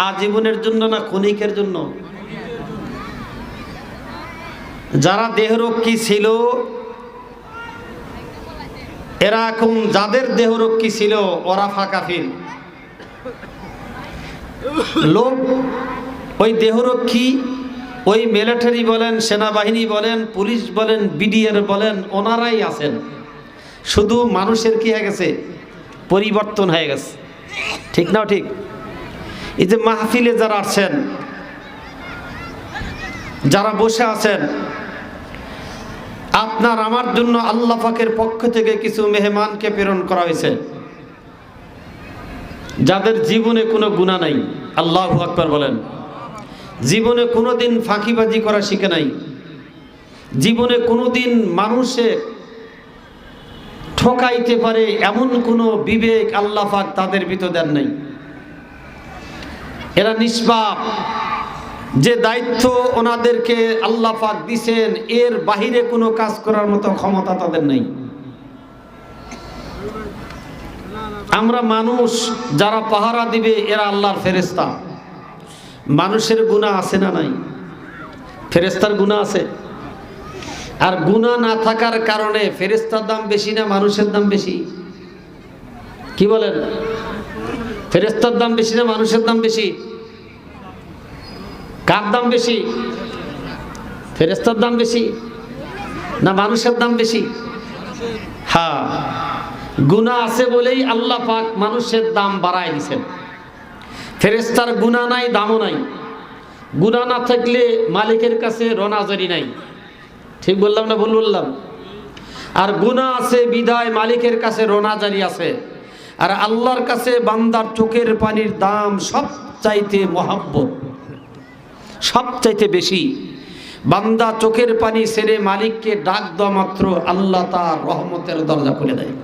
আজীবনের জন্য না ক্ষণিকের জন্য? যারা দেহরক্ষী ছিল এরা এখন, যাদের দেহরক্ষী ছিল ওরা ফাঁকাফিল লোক। ওই দেহরক্ষী, ওই মিলিটারি বলেন, সেনাবাহিনী বলেন, পুলিশ বলেন, বিডিআর বলেন, ওনারাই আছেন। শুধু মানুষের কি হয়ে গেছে, পরিবর্তন হয়ে গেছে। ঠিক না? ঠিক। এই যে মাহফিলে যারা আছেন, যারা বসে আছেন, আপনার আমার জন্য আল্লাহ পাকের পক্ষ থেকে কিছু মেহমানকে প্রেরণ করা হয়েছে, যাদের জীবনে কোনো গুনাহ নাই। আল্লাহু আকবার বলেন। জীবনে কোনোদিন ফাঁকিবাজি করা শিখে নাই, জীবনে কোনোদিন মানুষে ঠকাইতে পারে এমন কোনো বিবেক আল্লাহ পাক তাদের ভিতর দেন নাই। এরা নিষ্পাপ। যে দায়িত্ব ওনাদেরকে আল্লাহ পাক দিয়েছেন এর বাহিরে কোনো কাজ করার মতো ক্ষমতা তাদের নেই। আমরা মানুষ, যারা পাহারা দিবে এরা আল্লাহর ফেরেশতা। মানুষের গুনাহ আছে না নাই? ফেরেশতার গুনাহ আছে। আর গুনাহ না থাকার কারণে ফেরেশতার দাম বেশি না মানুষের দাম বেশি? কি বলেন? ফেরেশতার দাম বেশি না মানুষের দাম বেশি? কার দাম বেশি? ফেরেশতার দাম বেশি না মানুষের দাম বেশি? হ্যাঁ, গুনাহ আছে বলেই আল্লাহ পাক মানুষের দাম বাড়ায় দিয়েছেন। ফেরেশতার গুনাহ নাই, দামও নাই। গুনাহ না থাকলে মালিকের কাছে রোনাজারি নাই। ঠিক বললাম না ভুল বললাম? আর গুনাহ আছে বিধায় মালিকের কাছে রোনাজারি আছে। আর আল্লাহর কাছে বান্দার চোখের পানির দাম সবচাইতে মহব্বত, সবচাইতে বেশি। বান্দা চোখের পানি ছেড়ে মালিককে ডাক দেওয়া মাত্র আল্লাহ তার রহমতের দরজা খুলে দেয়।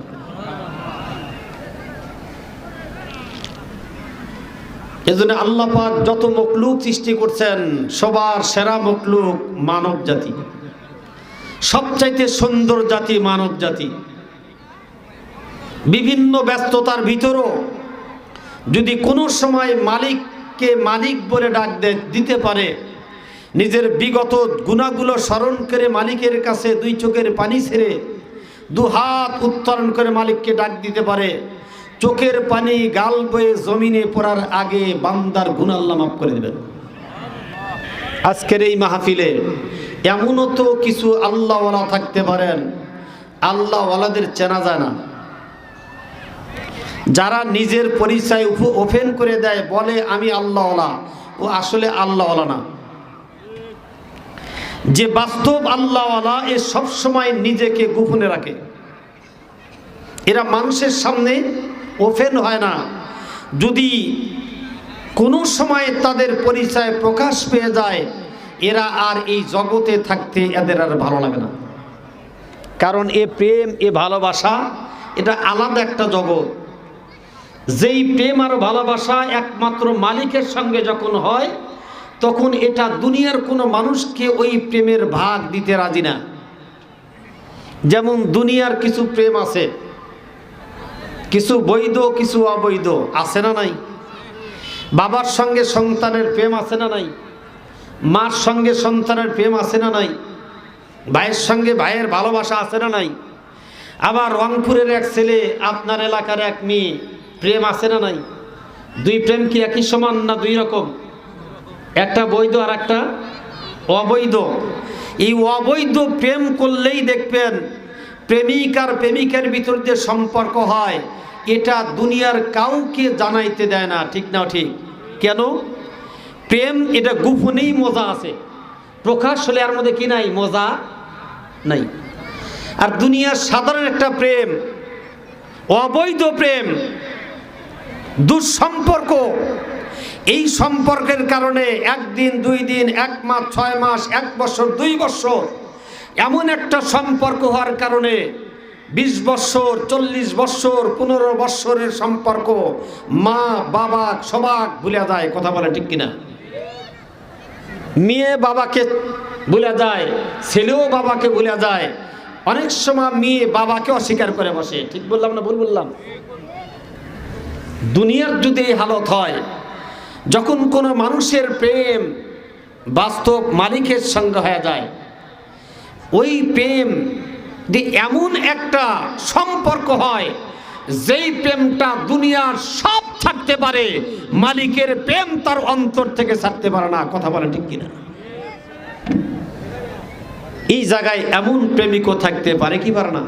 এজন্য আল্লাহ পাক যত মখলুক সৃষ্টি করছেন সবার সেরা মখলুক মানব জাতি। সবচাইতে সুন্দর জাতি মানব জাতি। বিভিন্ন ব্যস্ততার ভিতরও যদি কোনো সময় মালিককে মালিক বলে ডাক দিতে পারে, নিজের বিগত গুনাহগুলো স্মরণ করে মালিকের কাছে দুই চোখের পানি ছেড়ে দু হাত উত্তোলন করে মালিককে ডাক দিতে পারে, চোখের পানি গাল বয়ে জমিনে পড়ার আগে বান্দার গুনাহ আল্লাহ মাফ করে দেবেন। আজকের এই মাহফিলে এমনও তো কিছু আল্লাহওয়ালা থাকতে পারেন আল্লাহওয়ালাদের চেনা যায় না, যারা নিজের পরিচয় ওপেন করে দেয়, বলে আমি আল্লাহওয়ালা, ও আসলে আল্লাহওয়ালা না। যে বাস্তব আল্লাহওয়ালা এ সবসময় নিজেকে গোপনে রাখে। এরা মানুষের সামনে ওপেন হয় না। যদি কোনো সময় তাদের পরিচয় প্রকাশ পেয়ে যায়, এরা আর এই জগতে থাকতে এদের আর ভালো লাগে না। কারণ এ প্রেম, এ ভালোবাসা, এটা আলাদা একটা জগৎ। যেই প্রেম আর ভালোবাসা একমাত্র মালিকের সঙ্গে যখন হয়, তখন এটা দুনিয়ার কোনো মানুষকে ওই প্রেমের ভাগ দিতে রাজি না। যেমন দুনিয়ার কিছু প্রেম আছে, কিছু বৈধ কিছু অবৈধ, আছে না নাই? বাবার সঙ্গে সন্তানের প্রেম আছে না নাই? মার সঙ্গে সন্তানের প্রেম আছে না নাই? ভাইয়ের সঙ্গে ভাইয়ের ভালোবাসা আছে না নাই? আবার রংপুরের এক ছেলে, আপনার এলাকার এক মেয়ে, প্রেম আছে না নাই? দুই প্রেম কি একই সমান না দুই রকম? একটা বৈধ আর একটা অবৈধ। এই অবৈধ প্রেম করলেই দেখবেন প্রেমিক আর প্রেমিকের ভিতর যে সম্পর্ক হয়, এটা দুনিয়ার কাউকে জানাইতে দেয় না। ঠিক না? ঠিক। কেন? প্রেম এটা গোপনেই মজা আছে, প্রকাশ হলে আর মধ্যে কি নাই, মজা নাই। আর দুনিয়ার সাধারণ একটা প্রেম, অবৈধ প্রেম, দুঃসম্পর্ক, এই সম্পর্কের কারণে একদিন, দুই দিন, এক মাস, 6 মাস, 1 বছর, 2 বছর, এমন একটা সম্পর্ক হওয়ার কারণে 20 বছর, 40 বছর, 15 বছরের সম্পর্ক মা বাবা সবাক ভুলে যায়। কথা বলে ঠিক কিনা? মেয়ে বাবাকে ভুলে যায়, ছেলেও বাবাকে ভুলে যায়। অনেক সময় মেয়ে বাবাকে অস্বীকার করে বসে। ঠিক বললাম না ভুল বললাম? দুনিয়ার যদি এই হালত হয়, যখন কোনো মানুষের প্রেম বাস্তব মালিকের সঙ্গে হয়ে যায়, ওই প্রেম যে এমন একটা সম্পর্ক হয় যেই প্রেমটা দুনিয়ার সব থাকতে পারে, মালিকের প্রেম তার অন্তর থেকে ছাড়তে পারে না। কথা বলেন ঠিক কিনা? এই জায়গায় এমন প্রেমিকও থাকতে পারে কি পারে না?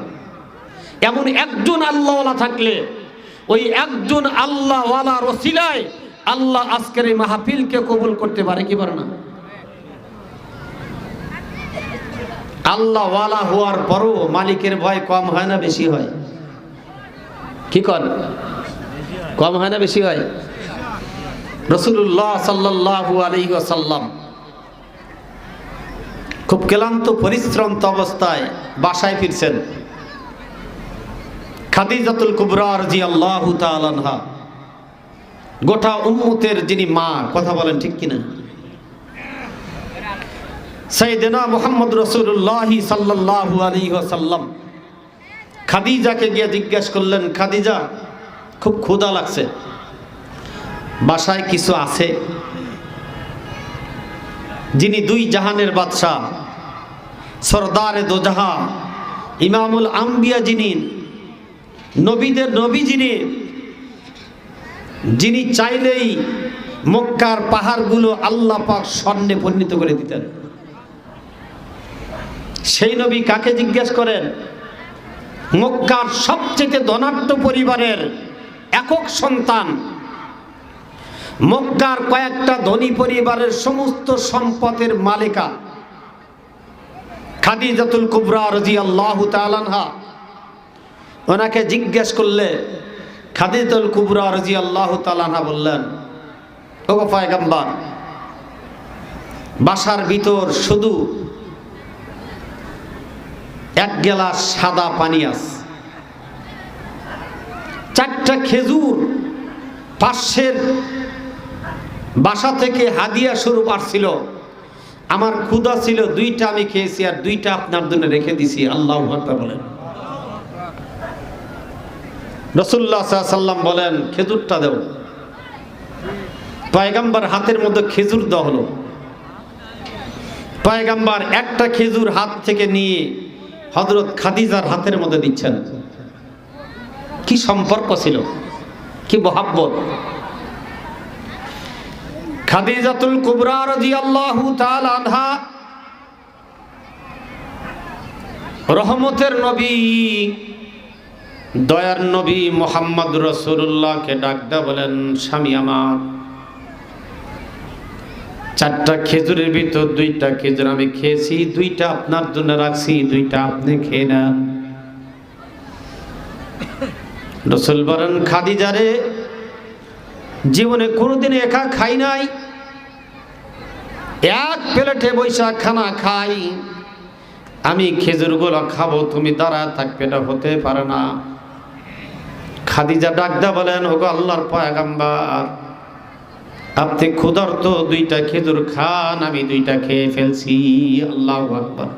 এমন একজন আল্লাহওয়ালা থাকলে ওই একজন আল্লাহওয়ালার ওসিলায় আল্লাহ আজকের এই মাহফিলকে কবুল করতে পারে কি পারে না? আল্লাহওয়ালা হওয়ার পরও মালিকের ভয় কম হয় না বেশি হয়? কি কর, কম হয় না বেশি হয়? রাসূলুল্লাহ সাল্লাল্লাহু আলাইহি ওয়াসাল্লাম খুব ক্লান্ত পরিশ্রান্ত অবস্থায় বাসায় ফিরছেন। খাদিজাতুল কুবরা রাদিয়াল্লাহু তাআলা আনহা, গোটা উম্মতের যিনি মা, কথা বলেন ঠিক কিনা? সাইয়েদনা মুহাম্মদ রাসূলুল্লাহ সাল্লাল্লাহু আলাইহি ওয়াসাল্লাম খাদিজাকে গিয়ে জিজ্ঞেস করলেন, খাদিজা খুব ক্ষুধা লাগছে, বাসায় কিছু আছে? যিনি দুই জাহানের বাদশাহ, সরদারে দো জাহা, ইমামুল আম্বিয়া, যিনি নবীদের নবী, যিনি চাইলেই মক্কার পাহাড়গুলো আল্লাহ পাক স্বর্ণে পরিণত করে দিতেন, সেই নবী কাকে জিজ্ঞেস করেন? মক্কার সবচেয়ে ধনাঢ্য পরিবারের একক সন্তান, মক্কার কয়েকটা ধনী পরিবারের সমস্ত সম্পদের মালিকা খাদিজাতুল কুবরা রাদিয়াল্লাহু তাআলা আনহা। ওনাকে জিজ্ঞেস করলে খাদিজাতুল কুবরা রাদিয়াল্লাহু তাআলা আনহা বললেন, ওগো পয়গম্বর, বাসার ভিতর শুধু এক গ্লাস সাদা পানি আছে, 4টা খেজুর পাশের বাসা থেকে হাদিয়া স্বরূপ আসছিল, আমার ক্ষুধা ছিল, 2টা আমি খেয়েছি আর 2টা আপনার জন্য রেখে দিছি। আল্লাহু আকবার বলেন। রাসূলুল্লাহ সাল্লাল্লাহু আলাইহি ওয়াসাল্লাম বলেন, খেজুরটা দাও। পয়গম্বর হাতের মধ্যে খেজুর দেওয়া হলো। পয়গম্বর একটা খেজুর হাত থেকে নিয়ে হযরত খাদিজার হাতের মধ্যে দিচ্ছেন। কি সম্পর্ক ছিল, কি মহব্বত! খাদিজাতুল কুবরা রাদিয়াল্লাহু তাআলা আনহা রহমতের নবী, দয়ার নবী মুহাম্মদ রাসূলুল্লাহকে ডাকদা বলেন, স্বামী আমার, 4টা খেজুরের ভিতর 2টা খেজুর আমি খেয়েছি, 2টা আপনার জন্য রাখছি, 2টা আপনি খেয়ে নেন। রাসূল বলেন, খাদিজারে, জীবনে কোনোদিন একা খাই নাই, এক প্লেটে বৈশা খানা খাই, আমি খেজুরগুলো খাবো, তুমি দাঁড়ায় থাকবে, এটা হতে পারে না। খাদিজা ডাকদা বলেন, ওগো আল্লাহর পয়গম্বর, আপনি ক্ষুধার্ত, 2টা খেজুর খান, আমি 2টা খেয়ে ফেলছি। আল্লাহু আকবার।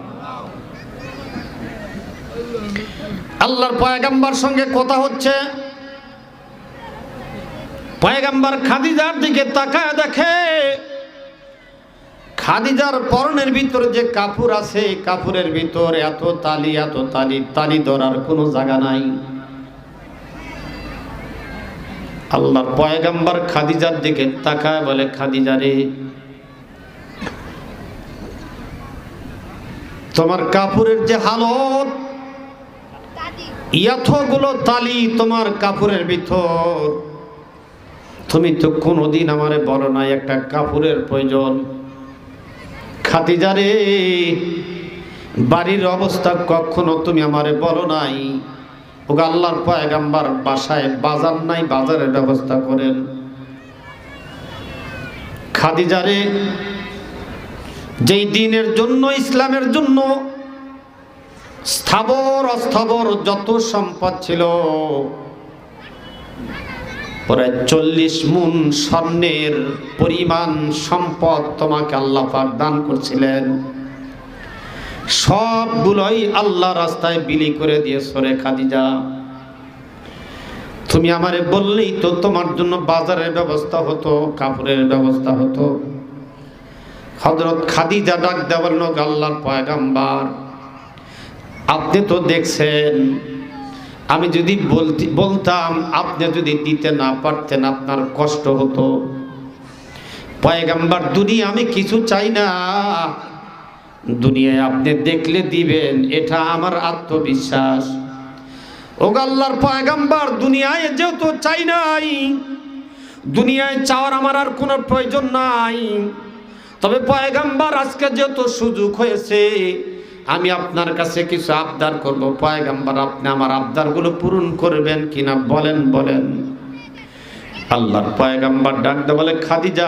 আল্লাহর পয়গম্বর সঙ্গে কথা হচ্ছে, পয়গম্বর খাদিজার দিকে তাকায় দেখে খাদিজার পরনের ভিতর যে কাপড় আছে, কাপড়ের ভিতর এত তালি, এত তালি, তালি ধরার কোনো জায়গা নাই। আল্লাহর পয়গম্বর খাদিজার দিকে তাকায় বলে, খাদিজা রে, তোমার কাপড়ের যে হালত, এতগুলো তালি তোমার কাপড়ের ভিতর, তুমি তো কোনোদিন আমারে বলো নাই একটা কাপড়ের প্রয়োজন। খাদিজা রে, বাড়ির অবস্থা কখনো তুমি আমারে বলো নাই। ওগো আল্লাহর পয়গম্বর, বাসায় বাজার নাই, বাজারের ব্যবস্থা করেন। খাদিজা রে, যেই দিনের জন্য, ইসলামের জন্য স্থাবর অস্থাবর যত সম্পদ ছিল, প্রায় 40 মুন স্বর্ণের পরিমাণ সম্পদ তোমাকে আল্লাহ পাক দান করছিলেন, সবগুলোই আল্লাহ রাস্তায় বিলি করে দিয়েছ রে খাদিজা। তুমি আমারে বললেই তো তোমার জন্য বাজারের ব্যবস্থা হতো, কাপড়ের ব্যবস্থা হতো। হযরত খাদিজা ডাক দেওয়ার লোক, আল্লাহর পয়গম্বর আপনি তো দেখছেন, আমি যদি বলতাম আপনি যদি দিতে না পারতেন আপনার কষ্ট হতো। পয়গম্বর দুনিয়া আমি কিছু চাই না, দুনিয়ায় আপনি দেখলে দিবেন, এটা আমার আত্মবিশ্বাস। ও আল্লাহর পয়গম্বর দুনিয়ায় যেহেতু চাই নাই, দুনিয়ায় চাওয়ার আমার আর কোনো প্রয়োজন নাই, তবে পয়গম্বর আজকে যেহেতু সুযোগ হয়েছে আমি আপনার কাছে কিছু আবদার করব। পয়গম্বর আপনি আমার আবদারগুলো পূরণ করবেন কিনা বলেন বলেন। আল্লাহর পয়গম্বর ডাকতে বলে, খাদিজা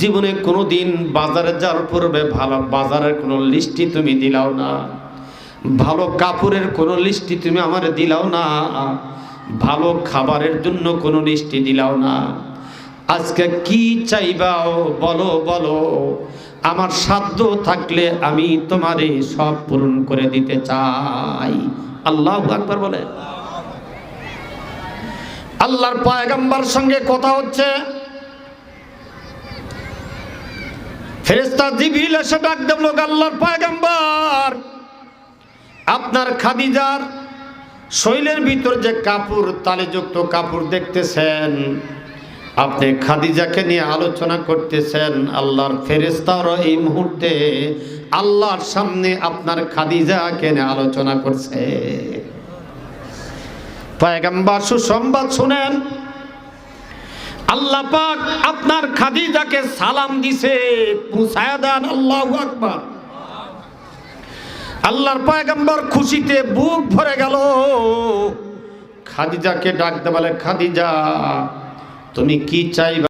জীবনে কোনোদিন বাজারে যাওয়ার পূর্বে ভালো বাজারের কোনো লিস্টি তুমি দিলাও না, ভালো কাপড়ের কোনো লিস্টি তুমি আমার দিলাও না, ভালো খাবারের জন্য কোনো লিস্টি দিলাও না। আজকে কি চাইবাও বলো বলো, আমার সাধ্য থাকলে আমি তোমারে সব পূরণ করে দিতে চাই। আল্লাহু আকবার বলে। আল্লাহর পয়গম্বর সঙ্গে কথা হচ্ছে, ফেরেশতা জিবরিল এসে ডাক দিল, আল্লাহর পয়গম্বর আপনার খাদিজার শৈলের ভিতর যে কাপড় তালিযুক্ত কাপড় দেখতেছেন, আপনি খাদিজাকে নিয়ে আলোচনা করতেছেন, আল্লাহর ফেরেশতারা এই মুহূর্তে আল্লাহর সামনে আপনার খাদিজাকে নিয়ে আলোচনা করছে। পয়গম্বর সুসংবাদ শুনেন, আল্লাহ পাক আপনার খাদিজাকে সালাম দিছে, পৌঁছায়া দেন। আল্লাহু আকবার। আল্লাহর পয়গম্বর খুশিতে বুক ভরে গেল। খাদিজাকে ডাকতে বলে, খাদিজা তুমি কি চাইবা?